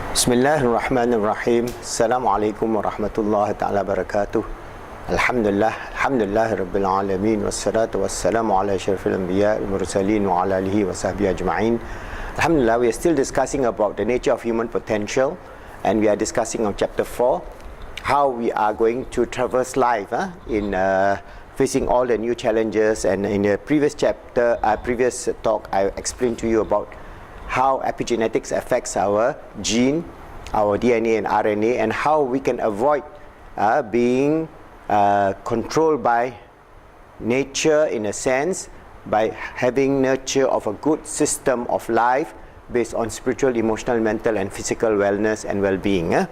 Bismillahirrahmanirrahim. Assalamualaikum warahmatullahi ta'ala barakatuh. Alhamdulillah rabbil alamin, wassalatu wassalamu ala asyrafil anbiya wal mursalin wa ala alihi wa sahbihi ajma'in. Alhamdulillah, we are still discussing about the nature of human potential, and we are discussing on chapter 4 how we are going to traverse life in facing all the new challenges. And in the previous chapter, previous talk, I explained to you about how epigenetics affects our gene, our DNA and RNA, and how we can avoid being controlled by nature, in a sense, by having nurture of a good system of life based on spiritual, emotional, mental and physical wellness and well-being.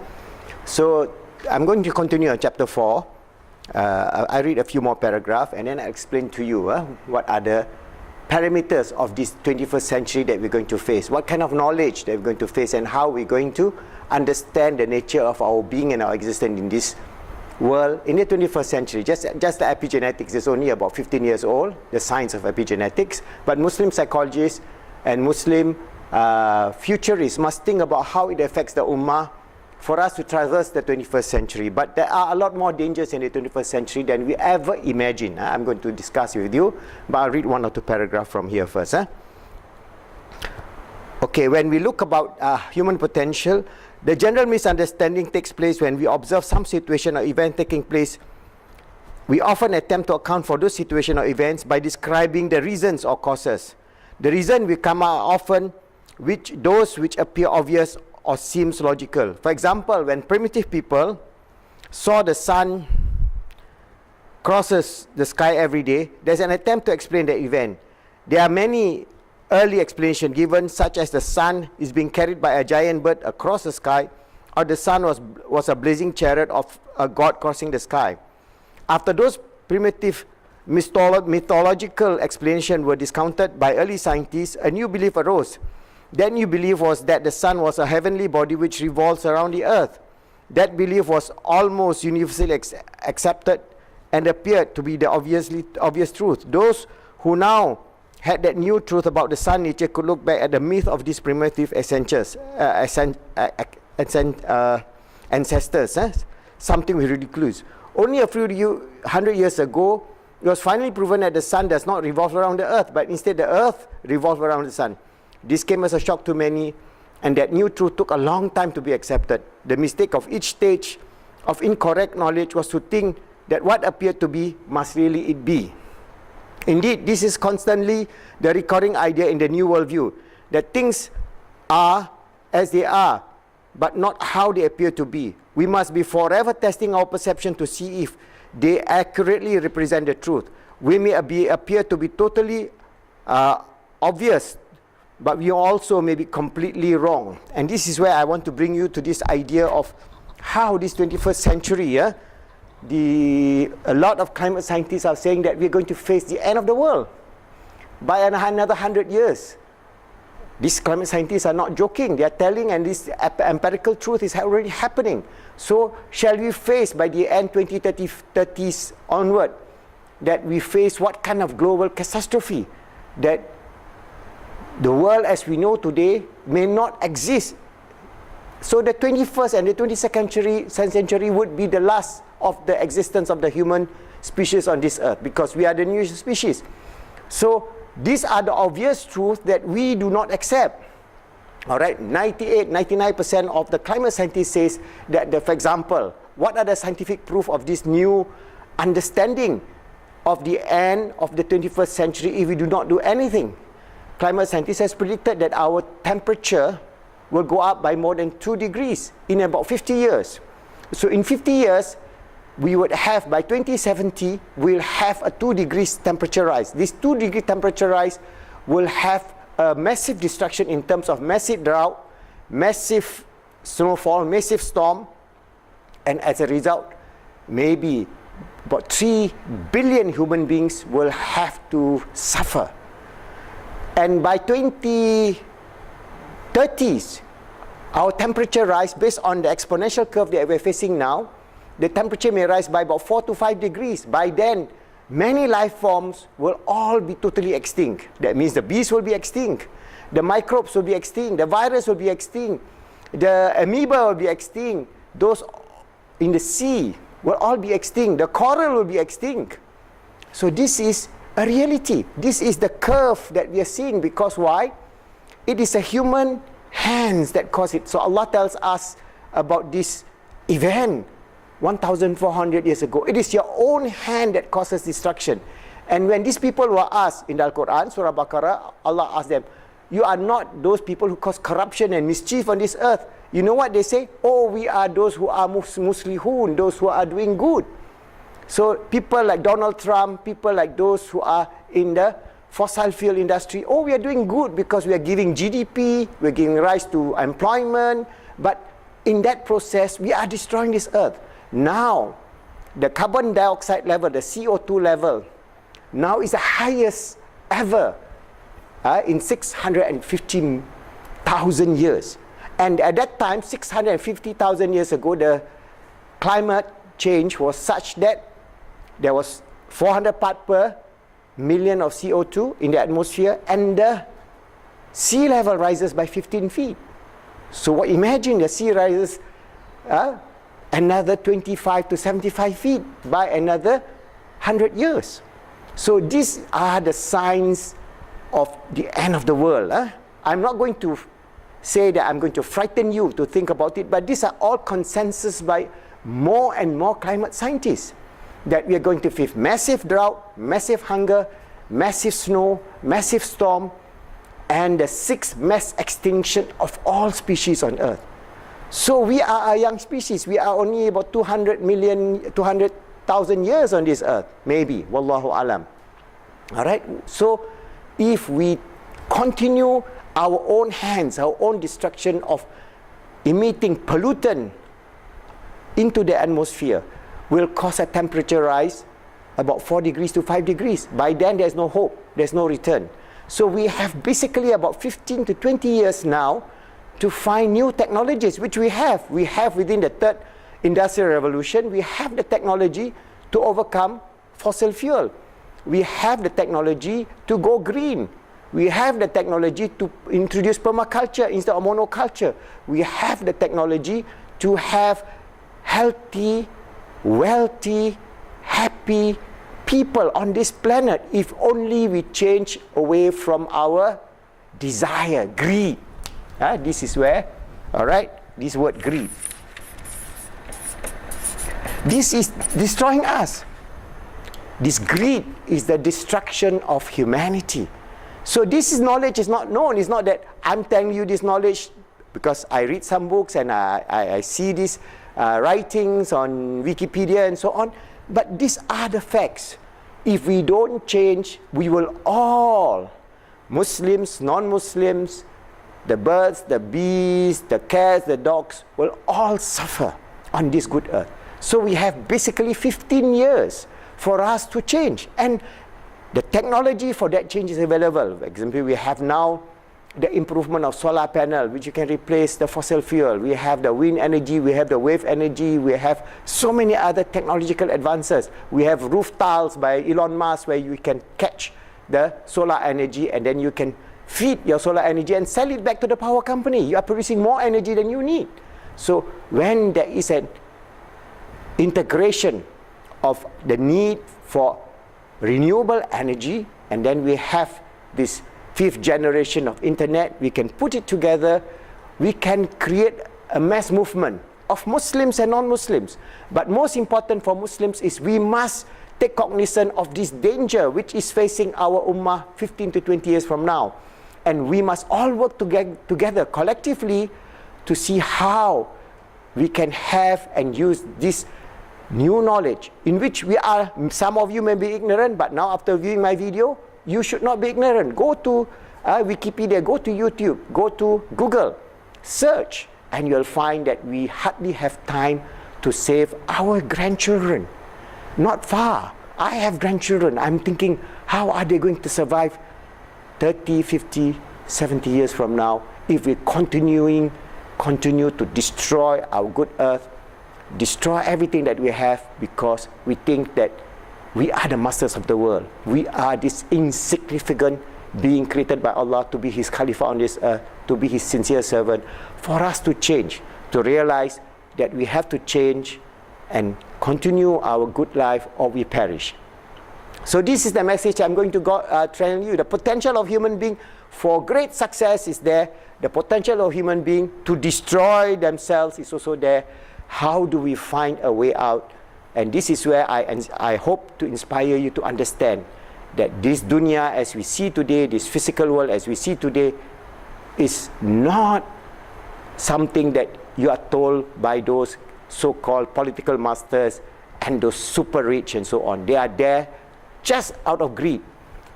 So I'm going to continue on chapter 4. I read a few more paragraphs and then I explain to you what are the parameters of this 21st century that we're going to face, what kind of knowledge that we're going to face, and how we're going to understand the nature of our being and our existence in this world in the 21st century. Just the epigenetics is only about 15 years old, the science of epigenetics, but Muslim psychologists and Muslim futurists must think about how it affects the ummah for us to traverse the 21st century. But there are a lot more dangers in the 21st century than we ever imagined. I'm going to discuss with you, but I'll read one or two paragraphs from here first. Okay, when we look about human potential, the general misunderstanding takes place when we observe some situation or event taking place. We often attempt to account for those situations or events by describing the reasons or causes. The reason we come out often those which appear obvious or seems logical. For example, when primitive people saw the sun crosses the sky every day, there's an attempt to explain the event. There are many early explanations given, such as the sun is being carried by a giant bird across the sky, or the sun was a blazing chariot of a god crossing the sky. After those primitive mythological explanations were discounted by early scientists, a new belief arose. That new belief was that the sun was a heavenly body which revolves around the earth. That belief was almost universally accepted and appeared to be the obvious truth. Those who now had that new truth about the sun nature could look back at the myth of these primitive ancestors, something ridiculous. Only a few hundred years ago, it was finally proven that the sun does not revolve around the earth, but instead the earth revolves around the sun. This came as a shock to many, and that new truth took a long time to be accepted. The mistake of each stage of incorrect knowledge was to think that what appeared to be must really it be. Indeed, this is constantly the recurring idea in the new worldview, that things are as they are, but not how they appear to be. We must be forever testing our perception to see if they accurately represent the truth. We may appear to be totally obvious, but we also may be completely wrong. And this is where I want to bring you to this idea of how this 21st century, a lot of climate scientists are saying that we're going to face the end of the world by another 100 years. These climate scientists are not joking. They are telling, and this empirical truth is already happening. So shall we face by the end 2030s onward that we face what kind of global catastrophe, that the world as we know today may not exist. So the 21st and the 22nd century would be the last of the existence of the human species on this earth, because we are the new species. So these are the obvious truths that we do not accept. All right, 99% of the climate scientists says that, for example, what are the scientific proof of this new understanding of the end of the 21st century if we do not do anything? Climate scientists has predicted that our temperature will go up by more than 2 degrees in about 50 years. So in 50 years, we would have, by 2070, we'll have a 2 degrees temperature rise. This 2 degree temperature rise will have a massive destruction in terms of massive drought, massive snowfall, massive storm, and as a result, maybe about 3 billion human beings will have to suffer. And by 2030s, our temperature rise, based on the exponential curve that we're facing now, the temperature may rise by about 4 to 5 degrees. By then, many life forms will all be totally extinct. That means the bees will be extinct, the microbes will be extinct, the virus will be extinct, The amoeba will be extinct. Those in the sea will all be extinct. The coral will be extinct. So this is a reality. This is the curve that we are seeing, because why? It is a human hands that cause it. So Allah tells us about this event 1,400 years ago. It is your own hand that causes destruction. And when these people were asked in the Al-Quran, Surah Baqarah, Allah asked them, you are not those people who cause corruption and mischief on this earth. You know what they say? Oh, we are those who are muslihun, those who are doing good. So people like Donald Trump, people like those who are in the fossil fuel industry, oh, we are doing good because we are giving GDP, we're giving rise to employment, but in that process, we are destroying this earth. Now, the carbon dioxide level, the CO2 level, now is the highest ever in 650,000 years. And at that time, 650,000 years ago, the climate change was such that there was 400 part per million of CO2 in the atmosphere, and the sea level rises by 15 feet. So imagine the sea rises another 25 to 75 feet by another 100 years. So these are the signs of the end of the world. I'm not going to say that I'm going to frighten you to think about it, but these are all consensus by more and more climate scientists, that we are going to face massive drought, massive hunger, massive snow, massive storm, and the 6th mass extinction of all species on earth. So we are a young species. We are only about 200,000 years on this earth, maybe. Wallahu alam. All right. So if we continue our own hands, our own destruction of emitting pollutant into the atmosphere, will cause a temperature rise about 4 degrees to 5 degrees. By then, there's no hope. There's no return. So we have basically about 15 to 20 years now to find new technologies, which we have. We have within the 3rd Industrial Revolution, we have the technology to overcome fossil fuel. We have the technology to go green. We have the technology to introduce permaculture instead of monoculture. We have the technology to have healthy, wealthy, happy people on this planet, if only we change away from our desire, greed. This is where, all right, this word greed. This is destroying us. This greed is the destruction of humanity. So this is knowledge is not known. It's not that I'm telling you this knowledge because I read some books and I see these writings on Wikipedia and so on. But these are the facts. If we don't change, we will all, Muslims, non-Muslims, the birds, the bees, the cats, the dogs, will all suffer on this good earth. So we have basically 15 years for us to change. And the technology for that change is available. For example, we have now the improvement of solar panel, which you can replace the fossil fuel. We have the wind energy, we have the wave energy, we have so many other technological advances. We have roof tiles by Elon Musk where you can catch the solar energy and then you can feed your solar energy and sell it back to the power company. You are producing more energy than you need. So when there is an integration of the need for renewable energy, and then we have this 5th generation of internet, we can put it together, we can create a mass movement of Muslims and non-Muslims. But most important for Muslims is we must take cognizance of this danger which is facing our ummah 15 to 20 years from now. And we must all work together collectively to see how we can have and use this new knowledge in which we are, some of you may be ignorant, but now after viewing my video, you should not be ignorant. Go to Wikipedia, go to YouTube, go to Google, search, and you'll find that we hardly have time to save our grandchildren. Not far. I have grandchildren. I'm thinking, how are they going to survive 30, 50, 70 years from now if we continue to destroy our good earth, destroy everything that we have because we think that we are the masters of the world. We are this insignificant being created by Allah to be His Khalifa on this earth, to be His sincere servant, for us to change, to realize that we have to change and continue our good life or we perish. So this is the message I'm going to tell you. The potential of human being for great success is there. The potential of human being to destroy themselves is also there. How do we find a way out? And this is where I hope to inspire you to understand that this dunya as we see today, this physical world as we see today, is not something that you are told by those so-called political masters and those super rich and so on. They are there just out of greed,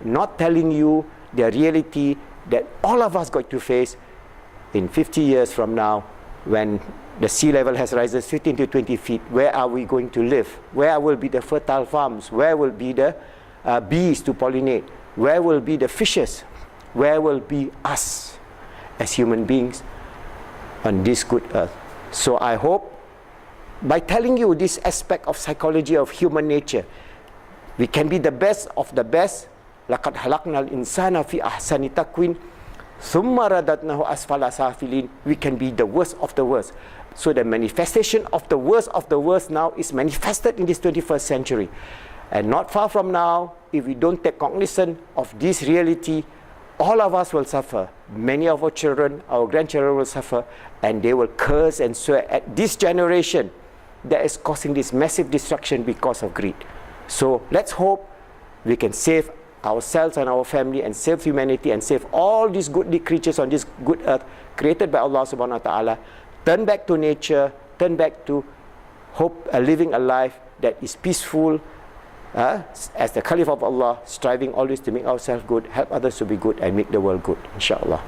not telling you the reality that all of us got to face in 50 years from now, when the sea level has risen 15 to 20 feet. Where are we going to live? Where will be the fertile farms? Where will be the bees to pollinate? Where will be the fishes? Where will be us as human beings on this good earth? So I hope by telling you this aspect of psychology of human nature, we can be the best of the best. لَقَدْ خَلَقْنَا الْإِنسَانَ فِي أَحْسَنِ تَقْوِيمٍ ثُمَّ رَدَدْنَاهُ أَسْفَلَ سَافِلِينَ. We can be the worst of the worst. So the manifestation of the worst now is manifested in this 21st century. And not far from now, if we don't take cognizance of this reality, all of us will suffer. Many of our children, our grandchildren will suffer, and they will curse and swear at this generation that is causing this massive destruction because of greed. So let's hope we can save ourselves and our family and save humanity and save all these goodly creatures on this good earth created by Allah subhanahu wa ta'ala. Turn back to nature, turn back to hope, living a life that is peaceful, as the Caliph of Allah, striving always to make ourselves good, help others to be good, and make the world good, inshallah.